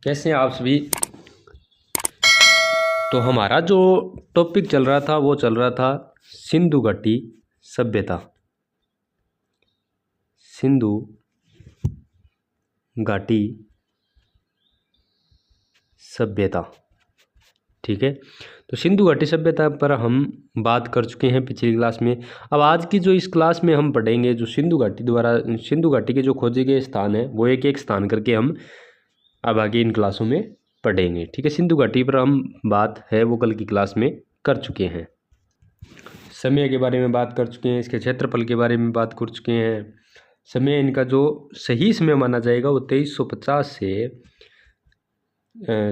कैसे हैं आप सभी। तो हमारा जो टॉपिक चल रहा था वो चल रहा था सिंधु घाटी सभ्यता। सिंधु घाटी सभ्यता, ठीक है। तो सिंधु घाटी सभ्यता पर हम बात कर चुके हैं पिछली क्लास में। अब आज की जो इस क्लास में हम पढ़ेंगे जो सिंधु घाटी के जो खोजे गए स्थान है वो एक एक स्थान करके हम अब आगे इन क्लासों में पढ़ेंगे, ठीक है। सिंधु घाटी पर हम बात है वो कल की क्लास में कर चुके हैं। समय के बारे में बात कर चुके हैं, इसके क्षेत्रफल के बारे में बात कर चुके हैं। समय इनका जो सही समय माना जाएगा वो 2350 से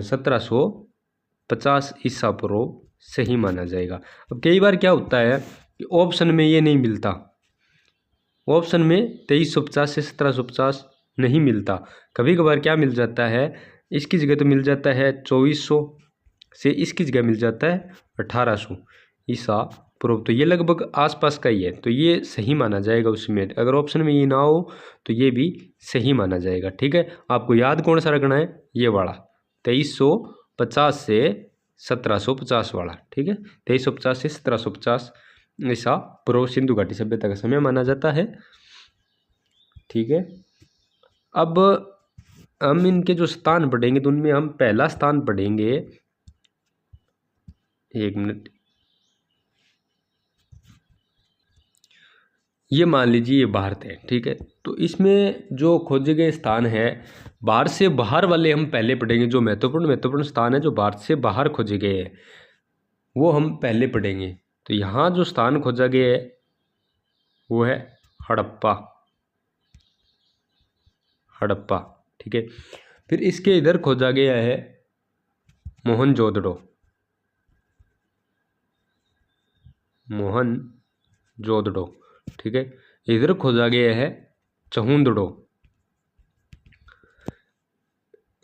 1750 ईसा पूर्व सही माना जाएगा। अब कई बार क्या होता है कि ऑप्शन में ये नहीं मिलता, ऑप्शन में 2350 से 1750 नहीं मिलता। कभी कभार क्या मिल जाता है, इसकी जगह तो मिल जाता है 2400 से, इसकी जगह मिल जाता है 1800 ईसा पूर्व। तो ये लगभग आसपास का ही है, तो ये सही माना जाएगा उसमें। अगर ऑप्शन में ये ना हो तो ये भी सही माना जाएगा, ठीक है। आपको याद कौन सा रखना है, ये वाला 2350 से 1750 वाला, ठीक है। 2350 से 1750 ईसा पूर्व सिंधु घाटी सभ्यता का समय माना जाता है, ठीक है। अब हम इनके जो स्थान पढ़ेंगे तो उनमें हम पहला स्थान पढ़ेंगे, एक मिनट, ये मान लीजिए ये भारत है, ठीक है। तो इसमें जो खोजे गए स्थान है भारत से बाहर वाले हम पहले पढ़ेंगे। जो महत्वपूर्ण स्थान है जो भारत से बाहर खोजे गए हैं वो हम पहले पढ़ेंगे। तो यहाँ जो स्थान खोजा गया है वो है हड़प्पा, हड़प्पा, ठीक है। फिर इसके इधर खोजा गया है मोहनजोदड़ो, मोहनजोदड़ो, ठीक है। इधर खोजा गया है चहुंदड़ो।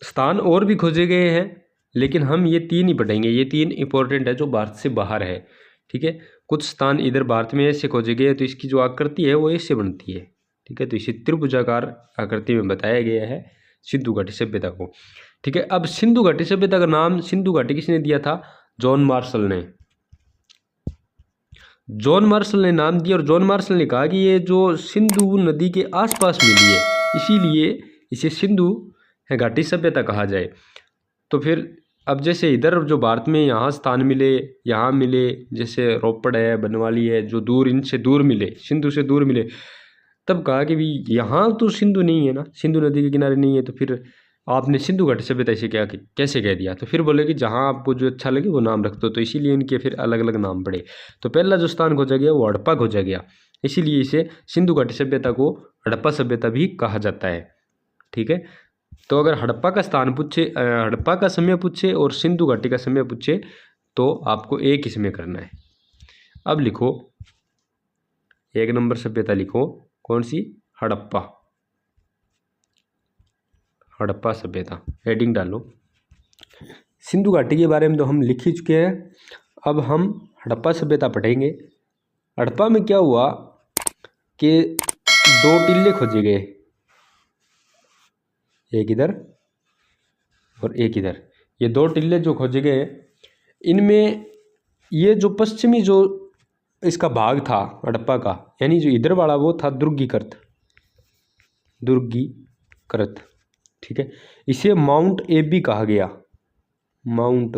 स्थान और भी खोजे गए हैं लेकिन हम ये तीन ही पढ़ेंगे, ये तीन इंपॉर्टेंट है जो भारत से बाहर है, ठीक है। कुछ स्थान इधर भारत में ऐसे खोजे गए हैं तो इसकी जो आकृति है वो ऐसे बनती है, ठीक है। तो इसे त्रिभुजाकार आकृति में बताया गया है सिंधु घाटी सभ्यता को, ठीक है। अब सिंधु घाटी सभ्यता का नाम सिंधु घाटी किसने दिया था, जॉन मार्शल ने। जॉन मार्शल ने नाम दिया और जॉन मार्शल ने कहा कि ये जो सिंधु नदी के आसपास मिली है इसीलिए इसे सिंधु घाटी सभ्यता कहा जाए। तो फिर अब जैसे इधर जो भारत में यहाँ स्थान मिले, यहाँ मिले, जैसे रोपड़ है, बनवाली है, जो दूर इनसे दूर मिले, सिंधु से दूर मिले, तब कहा कि भी यहाँ तो सिंधु नहीं है ना, सिंधु नदी के किनारे नहीं है, तो फिर आपने सिंधु घाटी सभ्यता इसे क्या कैसे कह दिया। तो फिर बोले कि जहाँ आपको जो अच्छा लगे वो नाम रख दो, तो इसीलिए इनके फिर अलग अलग नाम पड़े। तो पहला जो स्थान खोजा गया वो हड़प्पा खोजा गया, इसीलिए इसे सिंधु घाटी सभ्यता को हड़प्पा सभ्यता भी कहा जाता है, ठीक है। तो अगर हड़प्पा का स्थान पूछे, हड़प्पा का समय पूछे और सिंधु घाटी का समय पूछे तो आपको एक ही समय करना है। अब लिखो, एक नंबर सभ्यता लिखो, कौन सी, हड़प्पा, हड़प्पा सभ्यता, हेडिंग डालो। सिंधु घाटी के बारे में तो हम लिख ही चुके हैं, अब हम हड़प्पा सभ्यता पढ़ेंगे। हड़प्पा में क्या हुआ कि दो टीले खोजे गए, एक इधर और एक इधर। ये दो टीले जो खोजे गए इनमें ये जो पश्चिमी जो इसका भाग था हड़प्पा का, यानी जो इधर वाला वो था दुर्गीकृत, दुर्गीकृत, ठीक है। इसे माउंट एबी कहा गया, माउंट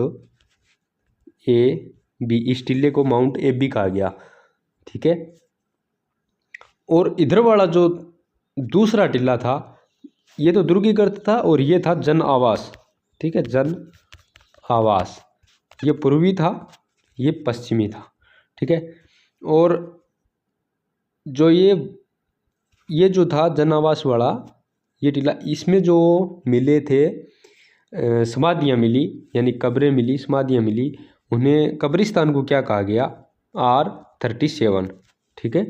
एबी, इस टीले को माउंट एबी कहा गया, ठीक है। और इधर वाला जो दूसरा टीला था ये तो दुर्गीकृत था और ये था जन आवास, ठीक है, जन आवास। ये पूर्वी था, ये पश्चिमी था, ठीक है। और जो ये जो था जन आवास वाला ये टीला, इसमें जो मिले थे समाधियाँ मिली, यानी कब्रें मिली, समाधियाँ मिली, उन्हें कब्रिस्तान को क्या कहा गया, R37, ठीक है,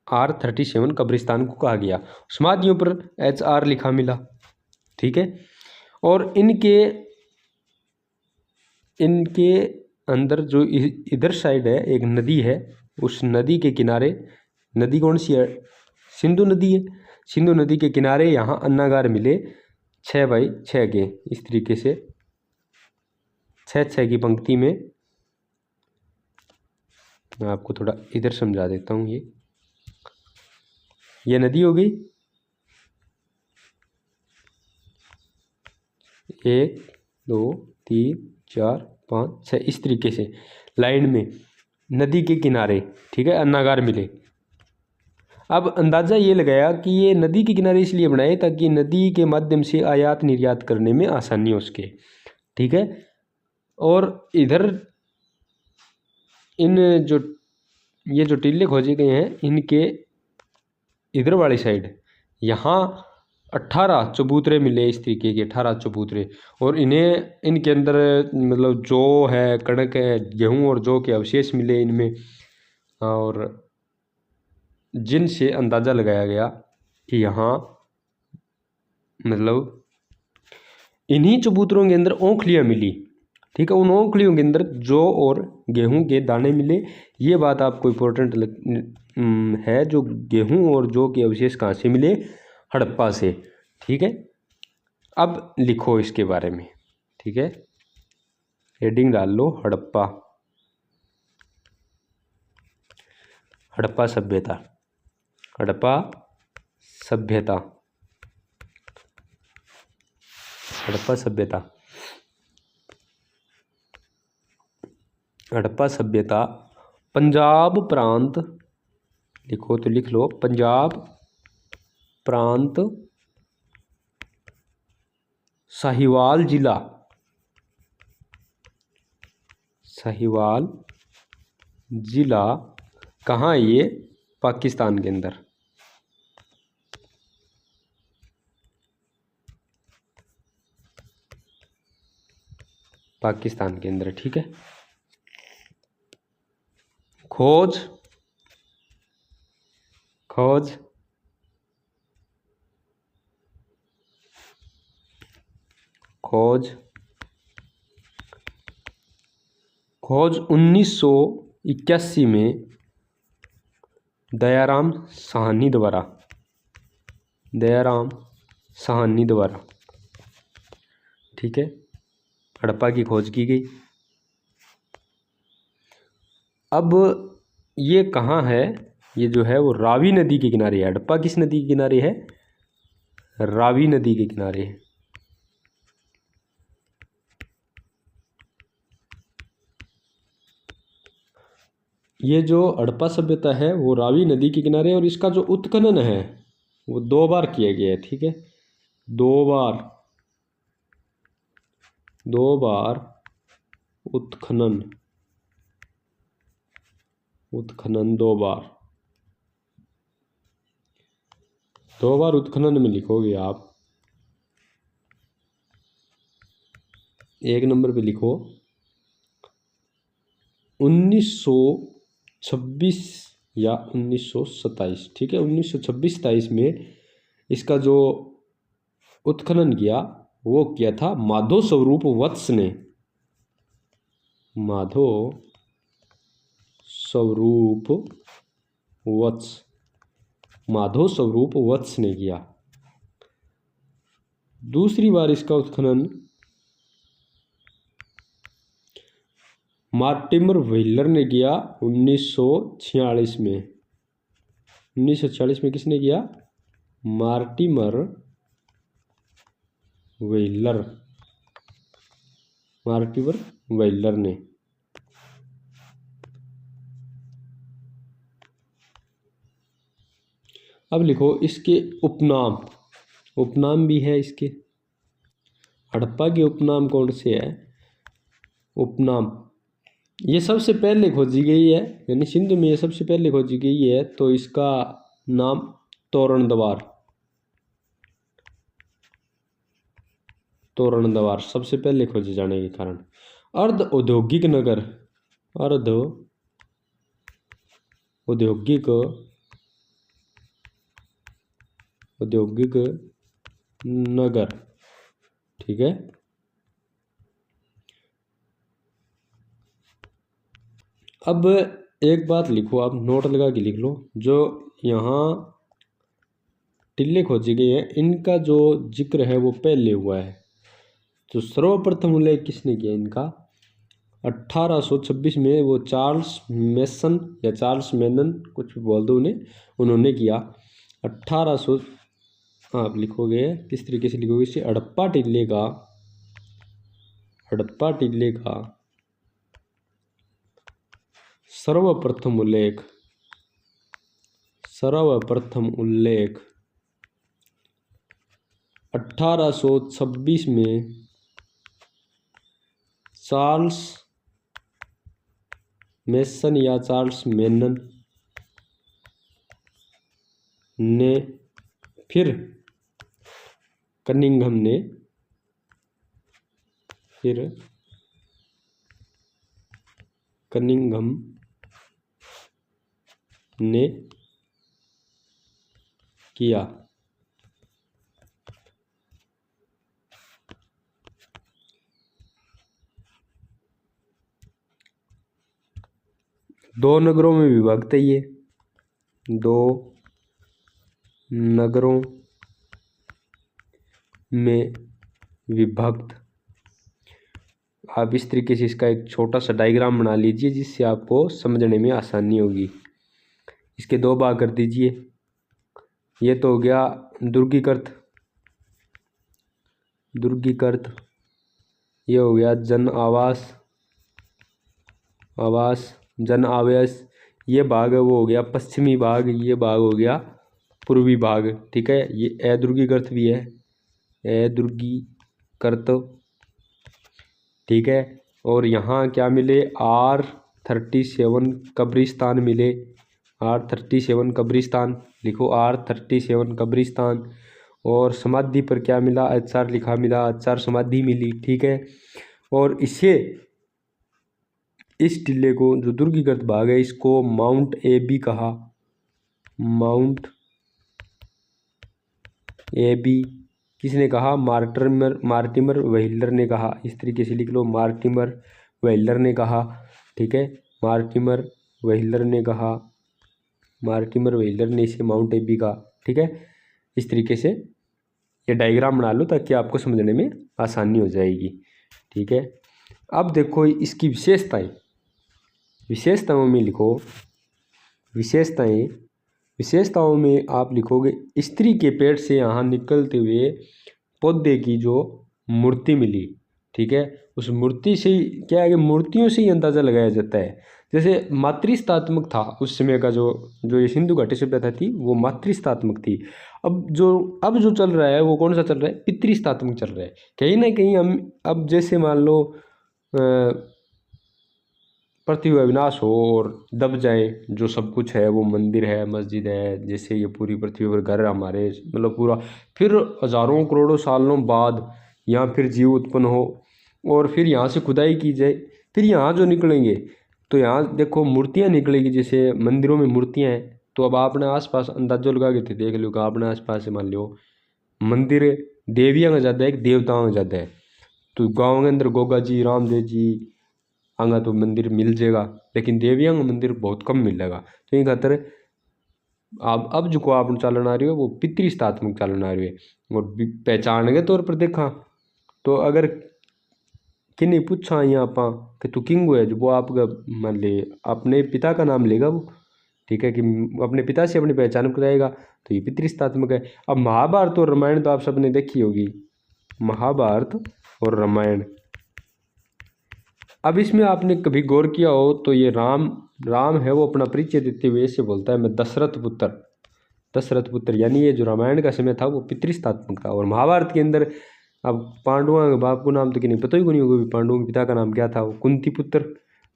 R37 कब्रिस्तान को कहा गया। समाधियों पर HR लिखा मिला, ठीक है। और इनके अंदर जो इधर साइड है एक नदी है, उस नदी के किनारे, नदी कौन सी है, सिंधु नदी है, सिंधु नदी के किनारे यहाँ अन्नागार मिले 6x6 के इस तरीके से 6x6 की पंक्ति में। मैं आपको थोड़ा इधर समझा देता हूँ। ये नदी हो गई, 1 2 3 4 5 6 इस तरीके से लाइन में नदी के किनारे, ठीक है, अन्नागार मिले। अब अंदाज़ा ये लगाया कि ये नदी के किनारे इसलिए बनाए ताकि नदी के माध्यम से आयात निर्यात करने में आसानी हो सके, ठीक है। और इधर इन जो ये जो टीले खोजे गए हैं इनके इधर वाली साइड यहाँ 18 चबूतरे मिले, इस तरीके के 18 चबूतरे। और इन्हें इनके अंदर मतलब जौ है, कणक है, गेहूँ और जौ के अवशेष मिले इनमें। और जिनसे अंदाज़ा लगाया गया कि यहाँ मतलब इन्हीं चबूतरों के अंदर औंखलियाँ मिली, ठीक है। उन औंखलियों के अंदर जौ और गेहूं के दाने मिले। ये बात आपको इम्पोर्टेंट है, जो गेहूं और जौ के अवशेष कहाँ से मिले, हड़प्पा से, ठीक है। अब लिखो इसके बारे में, ठीक है, हेडिंग डाल लो हड़प्पा, हड़प्पा सभ्यता, हड़प्पा सभ्यता, हड़प्पा सभ्यता। हड़प्पा सभ्यता पंजाब प्रांत, लिखो तो लिख लो, पंजाब प्रांत, साहिवाल जिला, साहिवाल जिला कहाँ है ये, पाकिस्तान के अंदर, पाकिस्तान के अंदर, ठीक है। खोज, खोज, खोज, खोज 1981 में दयाराम साहनी द्वारा, दयाराम साहनी द्वारा, ठीक है, हड़प्पा की खोज की गई। अब ये कहाँ है, ये जो है वो रावी नदी के किनारे है। हड़प्पा किस नदी के किनारे है, रावी नदी के किनारे है। ये जो हड़प्पा सभ्यता है वो रावी नदी के किनारे है। और इसका जो उत्खनन है वो 2 बार किया गया है, ठीक है, 2 बार, 2 बार उत्खनन, उत्खनन 2 बार, 2 बार उत्खनन में लिखोगे आप, 1 नंबर पे लिखो 1926 या 1927, ठीक है, 1926-27 में इसका जो उत्खनन किया वो किया था माधो स्वरूप वत्स ने, माधो स्वरूप वत्स, माधो स्वरूप वत्स ने किया। दूसरी बार इसका उत्खनन मार्टिमर व्हीलर ने किया 1946 में। 1946 में किसने किया, मार्टिमर व्हीलर, मार्टिमर व्हीलर ने। अब लिखो इसके उपनाम, उपनाम भी है इसके। हड़प्पा के उपनाम कौन से है, उपनाम ये सबसे पहले खोजी गई है, यानी सिंधु में ये सबसे पहले खोजी गई है, तो इसका नाम तोरण द्वार, तोरण द्वार सबसे पहले खोजे जाने के कारण। अर्ध औद्योगिक नगर, अर्ध औद्योगिक, औद्योगिक नगर, ठीक है। अब एक बात लिखो आप, नोट लगा के लिख लो, जो यहाँ टिल्ले खोजे गए हैं, इनका जो जिक्र है वो पहले हुआ है। तो सर्वप्रथम उल्लेख किसने किया इनका? 1826 में वो चार्ल्स मेसन या चार्ल्स मेनन, कुछ भी बोल दो उन्हें, उन्होंने किया। 1800, आप लिखोगे किस तरीके से लिखोगे इसे? हड़प्पा टिल्ले का सर्वप्रथम उल्लेख 1826 में चार्ल्स मेसन या चार्ल्स मेनन ने, फिर कनिंघम ने किया। दो नगरों में विभक्त है ये, 2 नगरों में विभक्त। आप इस तरीके से इसका एक छोटा सा डायग्राम बना लीजिए जिससे आपको समझने में आसानी होगी। इसके 2 भाग कर दीजिए। ये तो हो गया दुर्गीकृत, ये हो गया जन आवास, ये भाग है वो हो गया पश्चिमी भाग, ये भाग हो गया पूर्वी भाग। ठीक है, ये अदुर्गीकृत भी है, अदुर्गीकृत। ठीक है, और यहाँ क्या मिले? R37 कब्रिस्तान मिले, R37 कब्रिस्तान लिखो, R37 कब्रिस्तान। और समाधि पर क्या मिला? HR लिखा मिला, HR समाधि मिली। ठीक है, और इस टिल्ले को जो दुर्गीकृत भाग है इसको माउंट एबी कहा, माउंट एबी किसने कहा? मार्टिमर वेहिलर ने कहा। इस तरीके से लिख लो, मार्टिमर वेहिलर ने कहा। ठीक है, मार्टिमर वेहिलर ने इसे माउंट एबी कहा। ठीक है, इस तरीके से ये डायग्राम बना लो ताकि आपको समझने में आसानी हो जाएगी। ठीक है, अब देखो इसकी विशेषताओं में लिखो, विशेषताओं में आप लिखोगे स्त्री के पेट से यहाँ निकलते हुए पौधे की जो मूर्ति मिली। ठीक है, उस मूर्ति से क्या है कि मूर्तियों से ही अंदाज़ा लगाया जाता है। जैसे मातृस्थात्मक था उस समय का, जो ये सिंधु घाटी सभ्यता थी वो मातृस्थात्मक थी। अब जो चल रहा है वो कौन सा चल रहा है? पितृस्थात्मक चल रहा है। कहीं ना कहीं हम अब जैसे मान लो पृथ्वी का विनाश हो और दब जाए जो सब कुछ है, वो मंदिर है, मस्जिद है, जैसे ये पूरी पृथ्वी पर घर हमारे, मतलब पूरा, फिर हज़ारों करोड़ों सालों बाद यहाँ फिर जीव उत्पन्न हो और फिर यहाँ से खुदाई की जाए, फिर यहाँ जो निकलेंगे तो यहाँ देखो मूर्तियाँ निकलेगी, जैसे मंदिरों में मूर्तियाँ हैं। तो अब आपने आसपास अंदाजा लगा के थे, देख लो कि आपने आसपास से मान लो मंदिर देवियाँ का ज़्यादा है कि देवताओं का ज़्यादा है। तो गाँव के अंदर गोगा जी, रामदेव जी आंगा तो मंदिर मिल जाएगा, लेकिन देवियाँ का मंदिर बहुत कम मिलेगा। तो ये खातर अब जो को आप चालन आ रही है वो पितृस्थात्मक चालन आ रही है। और पहचान के तौर पर देखा तो अगर किन्हीं पूछा यहाँ पा कि तू किंग है, जो वो आपका मान ले अपने पिता का नाम लेगा वो। ठीक है, कि अपने पिता से अपनी पहचान कराएगा, तो ये पितृस्थात्मक है। अब महाभारत और रामायण तो आप सबने देखी होगी, महाभारत और रामायण। अब इसमें आपने कभी गौर किया हो तो ये राम है वो अपना परिचय देते हुए ऐसे बोलता है, मैं दशरथ पुत्र, यानी ये जो रामायण का समय था वो पितृस्थात्मक था। और महाभारत के अंदर अब पांडवों के बाप को नाम तो कि नहीं पता ही नहीं होगा, पांडवों के पिता का नाम क्या था? वो कुंती पुत्र।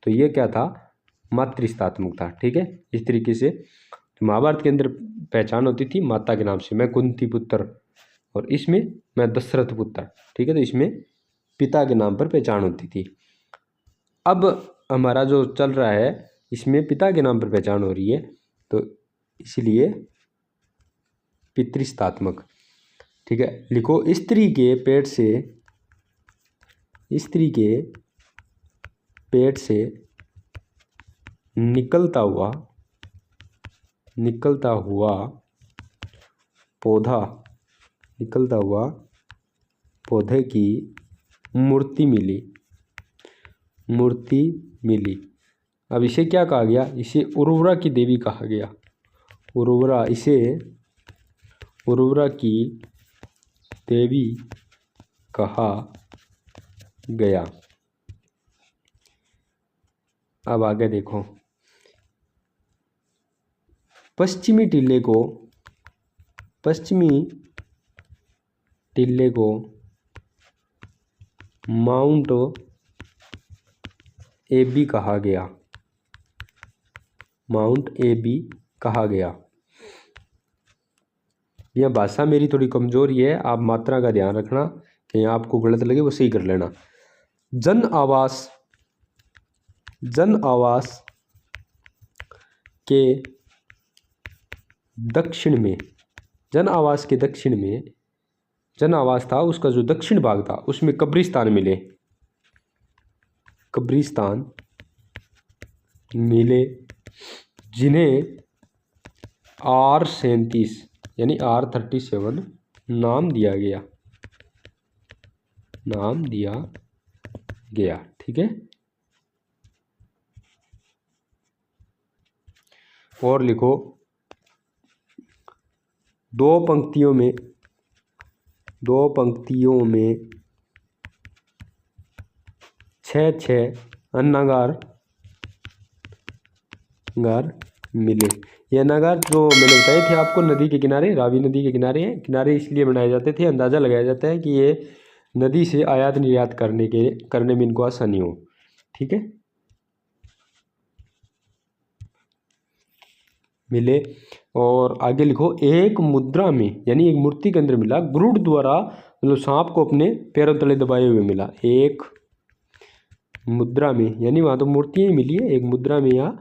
तो ये क्या था? मातृस्थात्मक था। ठीक है, इस तरीके से तो महाभारत के अंदर पहचान होती थी माता के नाम से, मैं कुंती पुत्र, और इसमें मैं दशरथ पुत्र। ठीक है, तो इसमें पिता के नाम पर पहचान होती थी। अब हमारा जो चल रहा है इसमें पिता के नाम पर पहचान हो रही है, तो इसलिए पितृस्थात्मक। ठीक है, लिखो स्त्री के पेट से निकलता हुआ पौधा, निकलता हुआ पौधे की मूर्ति मिली, मूर्ति मिली। अब इसे क्या कहा गया? इसे उर्वरा की देवी कहा गया। उर्वरा, इसे उर्वरा की देवी कहा गया। अब आगे देखो, पश्चिमी टिल्ले को माउंट एबी कहा गया। माउंट एबी कहा गया। यह भाषा मेरी थोड़ी कमजोरी है, आप मात्रा का ध्यान रखना, कहीं आपको गलत लगे वो सही कर लेना। जन आवास के दक्षिण में, जन आवास के दक्षिण में, जन आवास था उसका जो दक्षिण भाग था उसमें कब्रिस्तान मिले, कब्रिस्तान मिले, जिन्हें R37 यानी R37 नाम दिया गया, नाम दिया गया। ठीक है, और लिखो, दो पंक्तियों में 6 अन्नागार मिले। ये अन्नागार जो मैंने बताए थे आपको, नदी के किनारे, रावी नदी के किनारे हैं। किनारे इसलिए बनाए जाते थे, अंदाज़ा लगाया जाता है कि ये नदी से आयात निर्यात करने में इनको आसानी हो। ठीक है, मिले। और आगे लिखो, एक मुद्रा में यानी एक मूर्ति के अंदर मिला, गरुड़ द्वारा मतलब सांप को अपने पैरों तले दबाए हुए मिला। एक मुद्रा में यानी वहां तो मूर्तियां ही मिली है, एक मुद्रा में या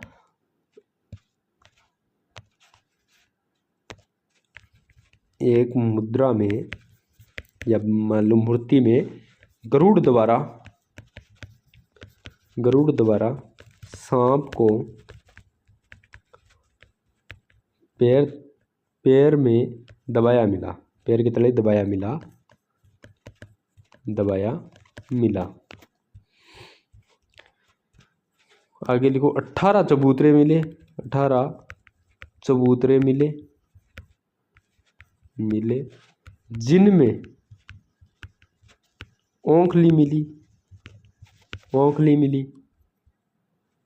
एक मुद्रा में या मान लो मूर्ति में गरुड़ द्वारा सांप को पैर में दबाया मिला, पैर के तले दबाया मिला। आगे लिखो, 18 चबूतरे मिले, 18 चबूतरे मिले, जिनमें ओंखली मिली,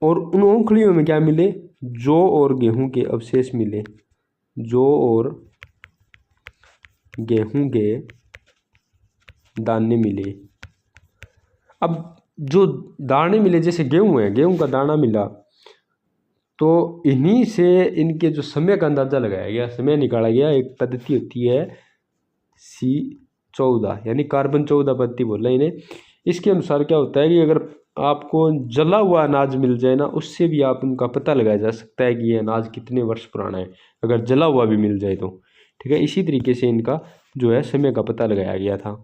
और उन ओंखलियों में क्या मिले? जौ और गेहूं के अवशेष मिले, जौ और गेहूं के दाने मिले। अब जो दाने मिले, जैसे गेहूं है, गेहूं का दाना मिला, तो इन्हीं से इनके जो समय का अंदाजा लगाया गया, समय निकाला गया। एक पद्धति होती है C14 यानी कार्बन 14 पद्धति बोला इन्हें। इसके अनुसार क्या होता है कि अगर आपको जला हुआ अनाज मिल जाए ना, उससे भी आप उनका पता लगाया जा सकता है कि ये अनाज कितने वर्ष पुराना है, अगर जला हुआ भी मिल जाए तो। ठीक है, इसी तरीके से इनका जो है समय का पता लगाया गया था।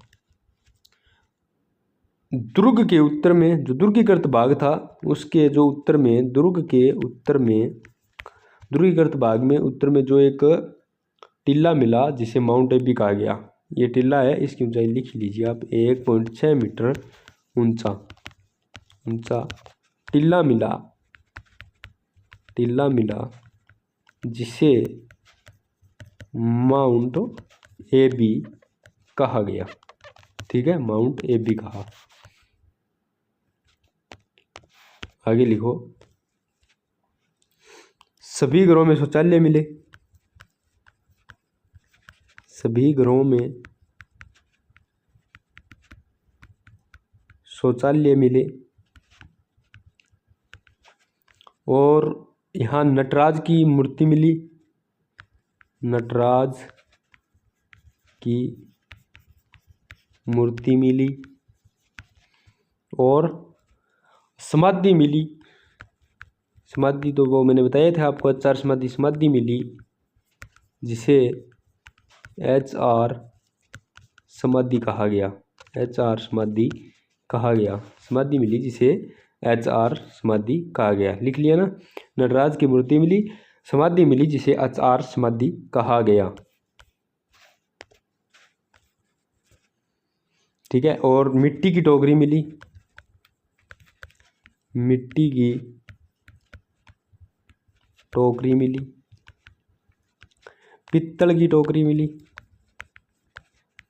दुर्ग के उत्तर में जो दुर्गीकृत भाग था, उसके जो उत्तर में, दुर्गीकृत भाग में उत्तर में जो एक टीला मिला जिसे माउंट एबी कहा गया। ये टीला है, इसकी ऊंचाई लिख लीजिए आप, 1.6 मीटर ऊंचा टीला मिला जिसे माउंट एबी कहा गया। ठीक है, माउंट एबी कहा। आगे लिखो, सभी घरों में शौचालय मिले, सभी घरों में शौचालय मिले, और यहाँ नटराज की मूर्ति मिली, नटराज की मूर्ति मिली, और समाधि मिली। समाधि तो वो मैंने बताया था आपको, HR समाधि मिली जिसे HR समाधि कहा गया, HR समाधि कहा गया। समाधि मिली जिसे HR समाधि कहा गया। लिख लिया ना, नटराज की मूर्ति मिली, समाधि मिली जिसे HR समाधि कहा गया। ठीक है। और मिट्टी की टोकरी मिली, मिट्टी की टोकरी मिली। पित्तल की टोकरी मिली,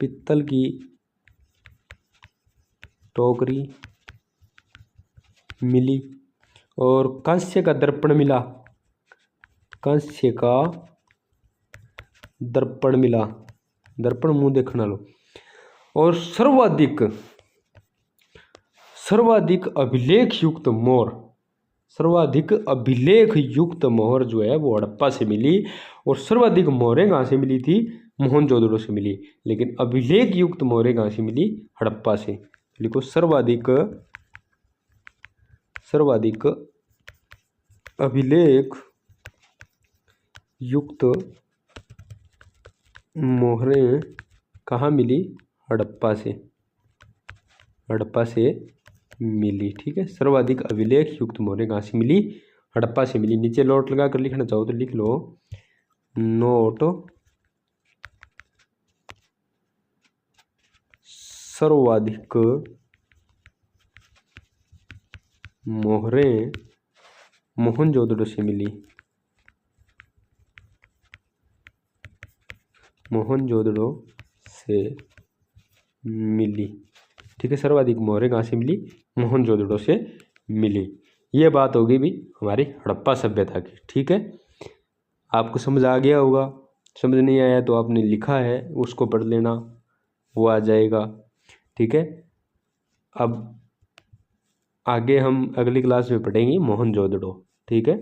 पित्तल की टोकरी मिली। और कांस्य का दर्पण मिला, कांस्य का दर्पण मिला, दर्पण मुंह देखना लो। और सर्वाधिक अभिलेख युक्त मोहर, सर्वाधिक अभिलेख युक्त मोहर जो है वो हड़प्पा से मिली। और सर्वाधिक मोहरें कहाँ से मिली थी? मोहनजोदड़ो से मिली। लेकिन अभिलेख युक्त मोहरें कहाँ से मिली? हड़प्पा से। लिखो सर्वाधिक अभिलेख युक्त मोहरें कहाँ मिली? हड़प्पा से, हड़प्पा से मिली। ठीक है, सर्वाधिक अभिलेख युक्त मोहरें कहाँ से मिली? हड़प्पा से मिली। नीचे नोट लगा कर लिखना चाहो तो लिख लो, नोट सर्वाधिक मोहरें मोहनजोदड़ो से मिली, मोहनजोदड़ो से मिली। ठीक है, सर्वाधिक मोहरें कहाँ से मिली? मोहनजोदड़ो से मिली। ये बात होगी भी हमारी हड़प्पा सभ्यता की। ठीक है, आपको समझ आ गया होगा। समझ नहीं आया तो आपने लिखा है उसको पढ़ लेना, वो आ जाएगा। ठीक है, अब आगे हम अगली क्लास में पढ़ेंगे मोहनजोदड़ो। ठीक है।